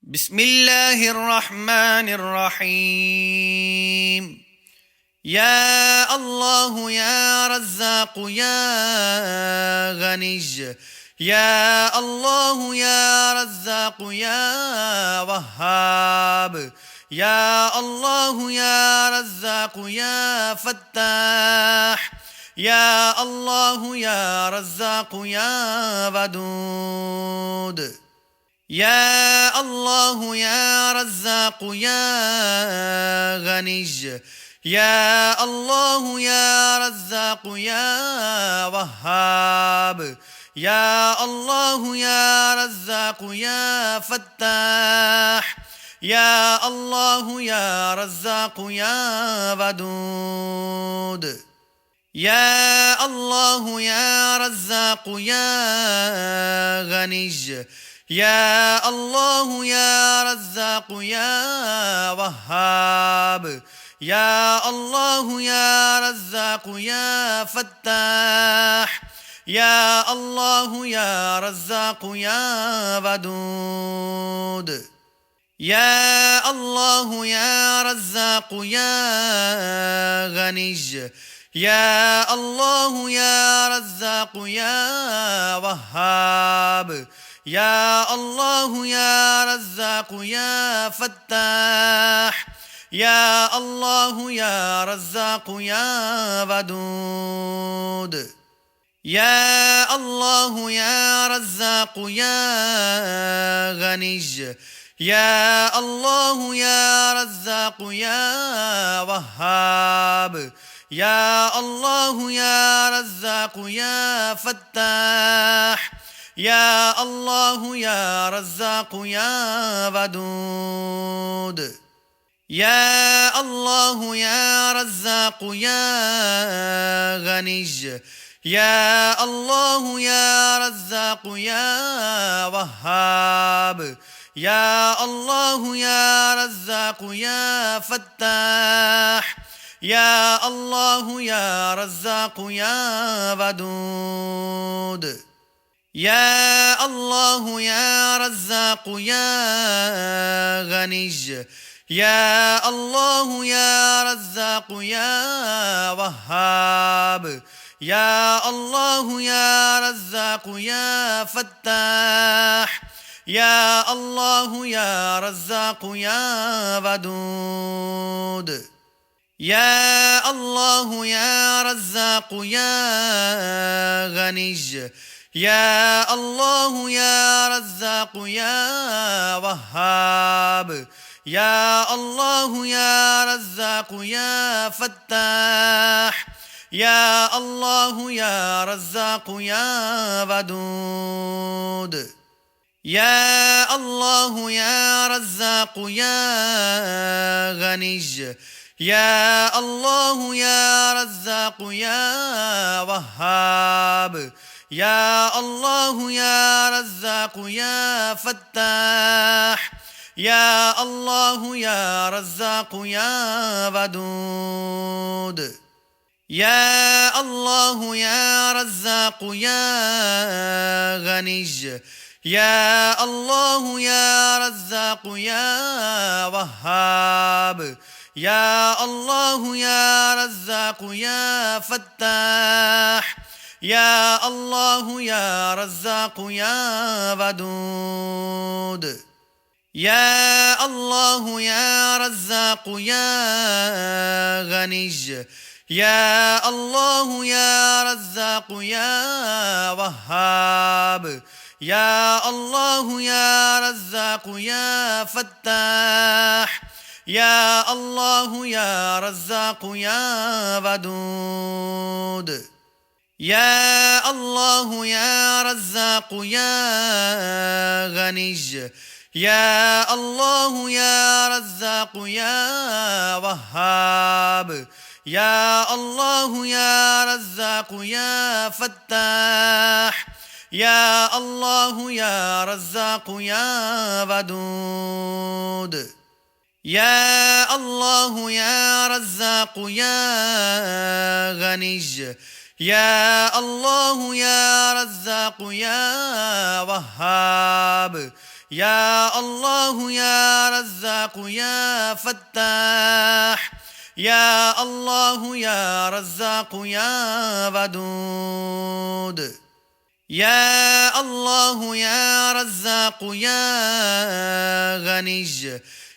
بسم الله الرحمن الرحيم. يا الله يا رزاق يا غني، يا الله يا رزاق يا وهاب، يا الله يا رزاق يا فتاح، يا الله يا رزاق يا ودود. يا الله يا رزاق يا غني، يا الله يا رزاق يا وهاب، يا الله يا رزاق يا فتاح، يا الله يا رزاق يا ودود. يا الله يا رزاق يا غني، يا الله يا رزاق يا وهاب، يا الله يا رزاق يا فتاح، يا الله يا رزاق يا ودود. يا الله يا رزاق يا غني، يا الله يا رزاق يا وهاب، يا الله يا رزاق يا فتاح، يا الله يا رزاق يا ودود. يا الله يا رزاق يا غني، يا الله يا رزاق يا وهاب، يا الله يا رزاق يا فتاح، يا الله يا رزاق يا ودود. يا الله يا رزاق يا غني، يا الله يا رزاق يا وهاب، يا الله يا رزاق يا فتاح، يا الله يا رزاق يا ودود. يا الله يا رزاق يا غني، يا الله يا رزاق يا وهاب، يا الله يا رزاق يا فتاح، يا الله يا رزاق يا ودود. يا الله يا رزاق يا غني، يا الله يا رزاق يا وهاب، يا الله يا رزاق يا فتاح، يا الله يا رزاق يا ودود. يا الله يا رزاق يا غني، يا الله يا رزاق يا وهاب، يا الله يا رزاق يا فتاح، يا الله يا رزاق يا ودود. يا الله يا رزاق يا غني، يا الله يا رزاق يا وهاب، يا الله يا رزاق يا فتاح، يا الله يا رزاق يا ودود. يا الله يا رزاق يا غني، يا الله يا رزاق يا وهاب، يا الله يا رزاق يا فتاح، يا الله يا رزاق يا ودود. يا الله يا رزاق يا غني، يا الله يا رزاق يا وهاب، يا الله يا رزاق يا فتاح، يا الله يا رزاق يا ودود. يا الله يا رزاق يا غني، يا الله يا رزاق يا وهاب، يا الله يا رزاق يا فتاح يا الله يا رزاق يا ودود يا الله يا رزاق يا غني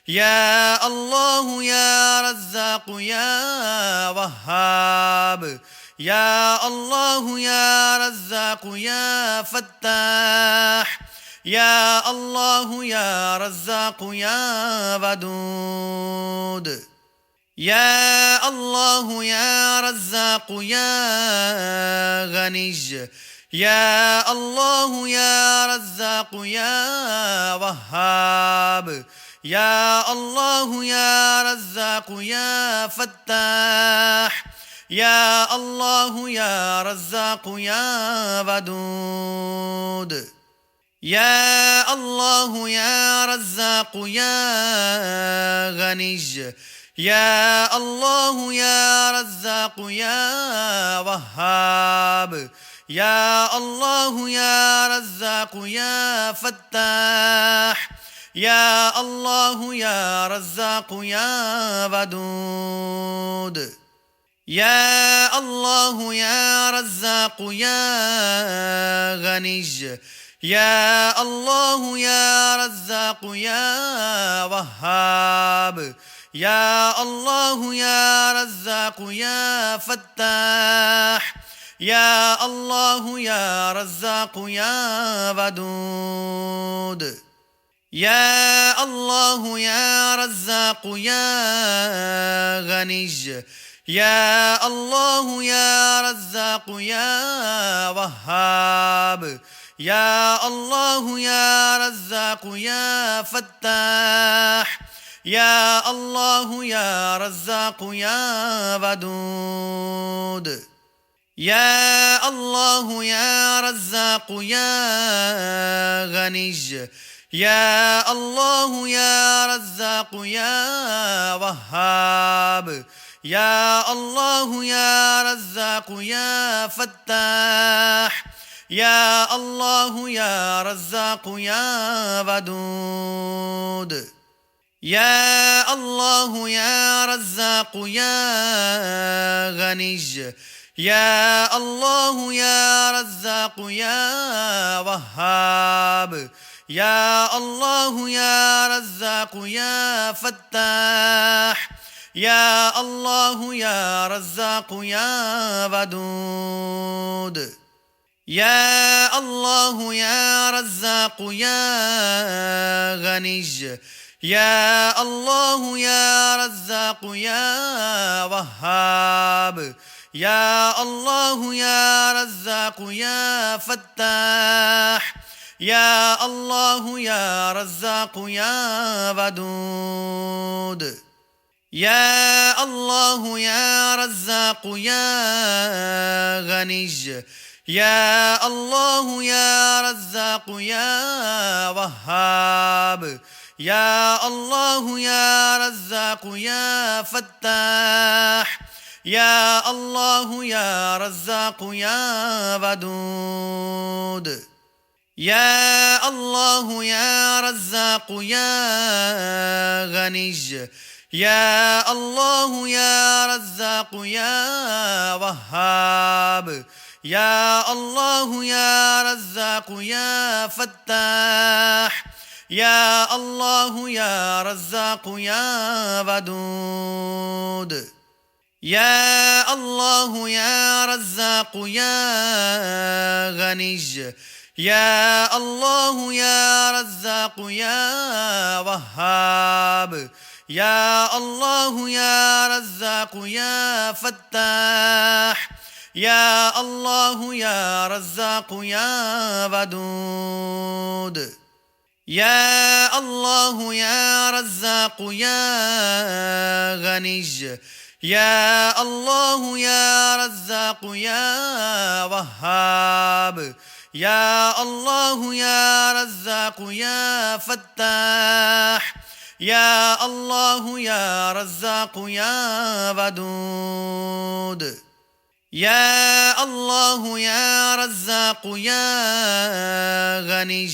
يا الله يا رزاق يا وهاب يا الله يا رزاق يا فتاح يا الله يا رزاق يا ودود يا الله يا رزاق يا غني يا الله يا رزاق يا وهاب يا الله يا رزاق يا فتاح يا الله يا رزاق يا ودود يا الله يا رزاق يا غني يا الله يا رزاق يا وهاب يا الله يا رزاق يا فتاح يا الله يا رزاق يا ودود يا الله يا رزاق يا غني يا الله يا رزاق يا وهاب يا الله يا رزاق يا فتاح يا الله يا رزاق يا ودود يا الله يا رزاق يا غني يا الله يا رزاق يا وهاب يا الله يا رزاق يا فتاح يا الله يا رزاق يا ودود يا الله يا رزاق يا غني يا الله يا رزاق يا وهاب يا الله يا رزاق يا فتاح يا الله يا رزاق يا ودود يا الله يا رزاق يا غني يا الله يا رزاق يا وهاب يا الله يا رزاق يا فتاح يا الله يا رزاق يا ودود يا الله يا رزاق يا غني يا الله يا رزاق يا وهاب يا الله يا رزاق يا فتاح يا الله يا رزاق يا ودود يا الله يا رزاق يا غني يا الله يا رزاق يا وهاب يا الله يا رزاق يا فتاح يا الله يا رزاق يا ودود يا الله يا رزاق يا غني يا الله يا رزاق يا وهاب يا الله يا رزاق يا فتاح يا الله يا رزاق يا ودود يا الله يا رزاق يا غني يا الله يا رزاق يا وهاب يا الله يا رزاق يا فتاح يا الله يا رزاق يا ودود يا الله يا رزاق يا غني يا الله يا رزاق يا وهاب يا الله يا رزاق يا فتاح يا الله يا رزاق يا ودود يا الله يا رزاق يا غني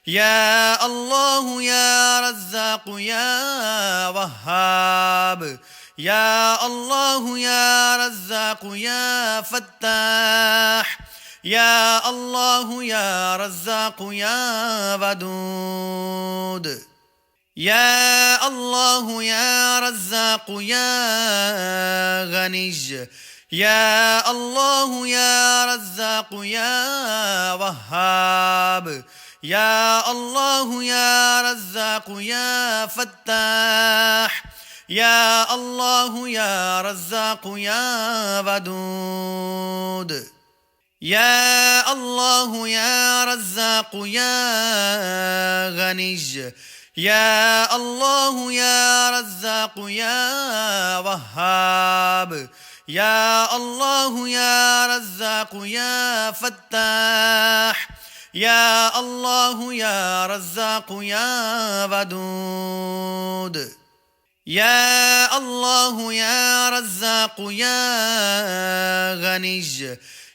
يا الله يا رزاق يا وهاب يا الله يا رزاق يا فتاح يا الله يا رزاق يا ودود يا الله يا رزاق يا غني يا الله يا رزاق يا وهاب يا الله يا رزاق يا فتاح يا الله يا رزاق يا ودود يا الله يا رزاق يا غني يا الله يا رزاق يا وهاب يا الله يا رزاق يا فتاح يا الله يا رزاق يا ودود يا الله يا رزاق يا غني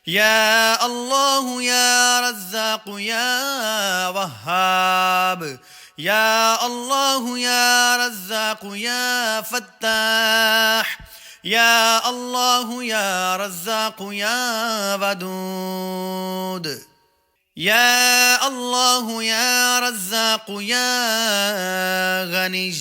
يا الله يا رزاق يا وهاب يا الله يا رزاق يا فتاح يا الله يا رزاق يا ودود يا الله يا رزاق يا غني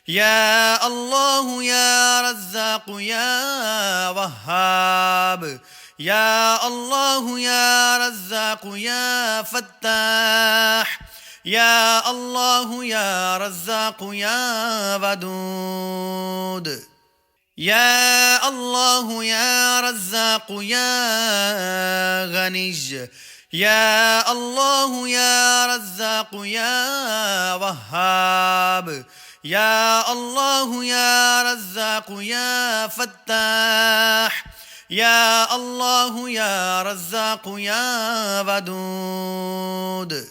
يا الله يا رزاق يا وهاب يا الله يا رزاق يا فتاح يا الله يا رزاق يا ودود يا الله يا رزاق يا غني يا الله يا رزاق يا وهاب يا الله يا رزاق يا فتاح يا الله يا رزاق يا ودود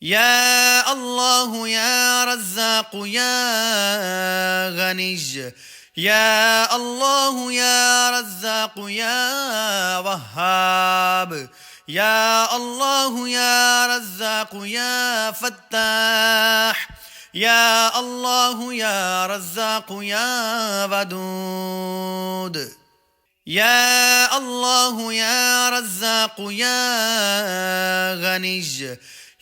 يا الله يا رزاق يا غني يا الله يا رزاق يا وهاب يا الله يا رزاق يا فتاح يا الله يا رزاق يا ودود يا الله يا رزاق يا غني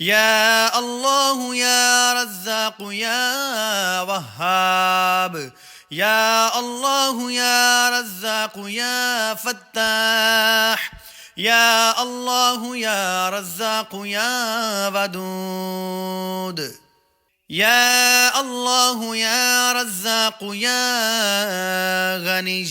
يا الله يا رزاق يا وهاب يا الله يا رزاق يا فتاح يا الله يا رزاق يا ودود يا الله يا رزاق يا غني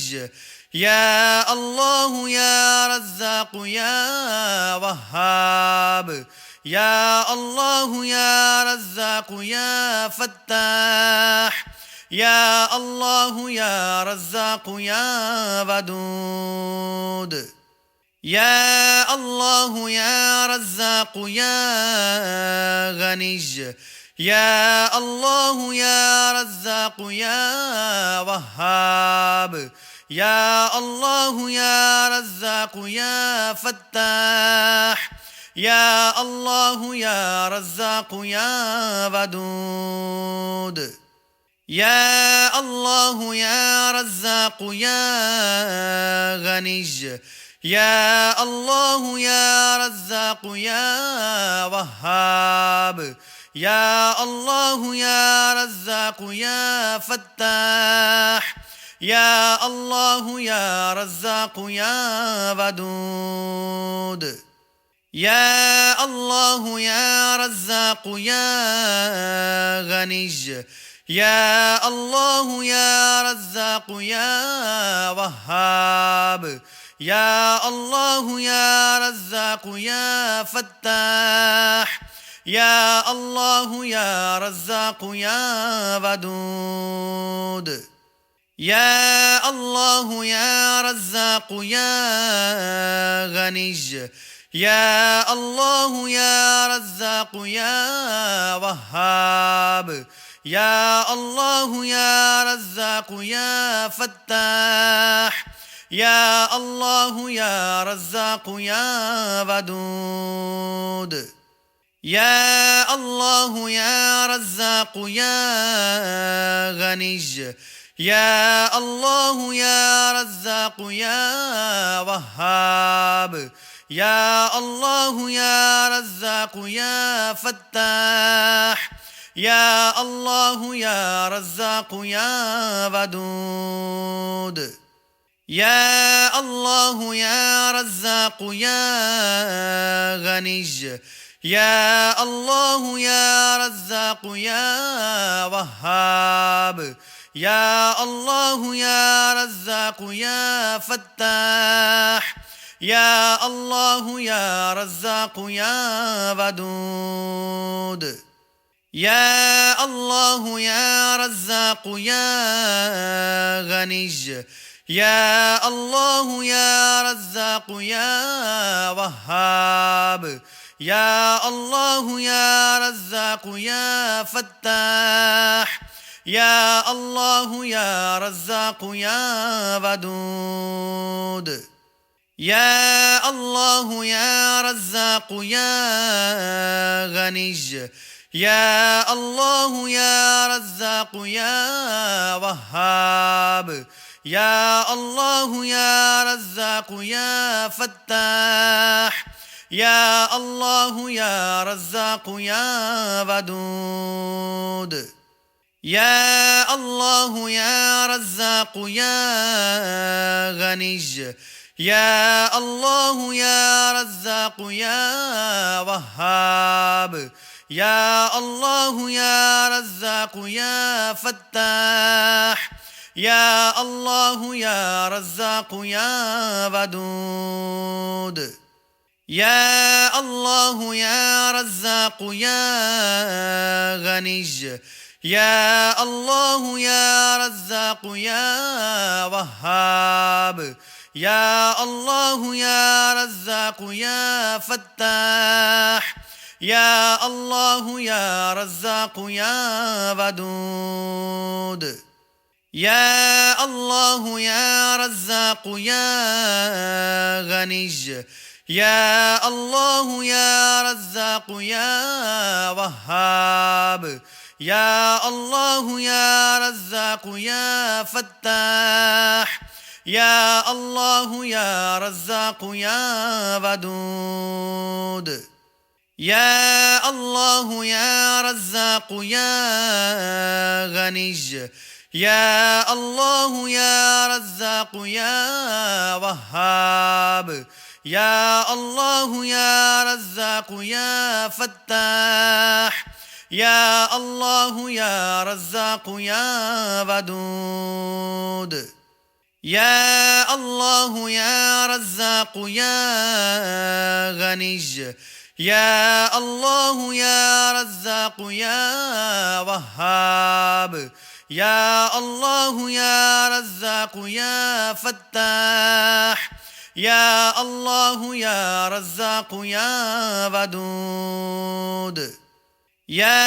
يا الله يا رزاق يا وهاب يا الله يا رزاق يا فتاح يا الله يا رزاق يا ودود يا الله يا رزاق يا غني يا الله يا رزاق يا وهاب يا الله يا رزاق يا فتاح يا الله يا رزاق يا ودود يا الله يا رزاق يا غني يا الله يا رزاق يا وهاب يا الله يا رزاق يا فتاح يا الله يا رزاق يا ودود يا الله يا رزاق يا غني يا الله يا رزاق يا وهاب يا الله يا رزاق يا فتاح يا الله يا رزاق يا ودود يا الله يا رزاق يا غني يا الله يا رزاق يا وهاب يا الله يا رزاق يا فتاح يا الله يا رزاق يا ودود يا الله يا رزاق يا غني، يا الله يا رزاق يا وهاب، يا الله يا رزاق يا فتاح، يا الله يا رزاق يا ودود، يا الله يا رزاق يا غني، يا الله يا رزاق يا وهاب، يا الله يا رزاق يا فتاح، يا الله يا رزاق يا ودود، يا الله يا رزاق يا غني، يا الله يا رزاق يا وهاب، يا الله يا رزاق يا فتاح، يا الله يا رزاق يا ودود، يا الله يا رزاق يا غني، يا الله يا رزاق يا وهاب، يا الله يا رزاق يا فتاح، يا الله يا رزاق يا ودود، يا الله يا رزاق يا غني، يا الله يا رزاق يا وهاب، يا الله يا رزاق يا فتاح، يا الله يا رزاق يا ودود، يا الله يا رزاق يا غني، يا الله يا رزاق يا وهاب، يا الله يا رزاق يا فتاح، يا الله يا رزاق يا ودود، يا الله يا رزاق يا غني، يا الله يا رزاق يا وهاب، يا الله يا رزاق يا فتاح، يا الله يا رزاق يا ودود، يا الله يا رزاق يا غني، يا الله يا رزاق يا وهاب، يا الله يا رزاق يا فتاح، يا الله يا رزاق يا ودود، يا الله يا رزاق يا غني، يا الله يا رزاق يا وهاب، يا الله يا رزاق يا فتاح، يا الله يا رزاق يا ودود، يا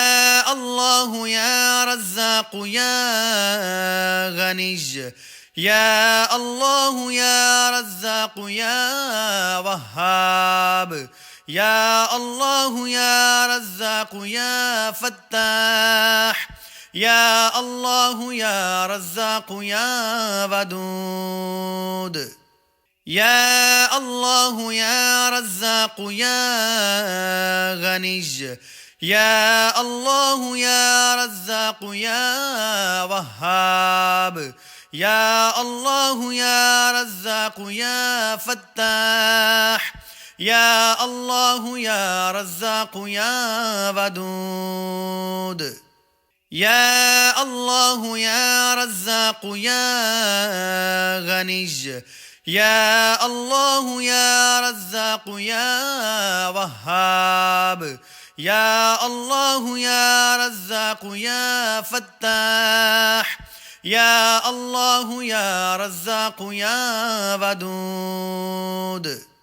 الله يا رزاق يا غني، يا الله يا رزاق يا وهاب، يا الله يا رزاق يا فتاح، يا الله يا رزاق يا ودود، يا الله يا رزاق يا غني، يا الله يا رزاق يا وهاب، يا الله يا رزاق يا فتاح، يا الله يا رزاق يا ودود، يا الله يا رزاق يا غني، يا الله يا رزاق يا وهاب، يا الله يا رزاق يا فتاح، يا الله يا رزاق يا ودود.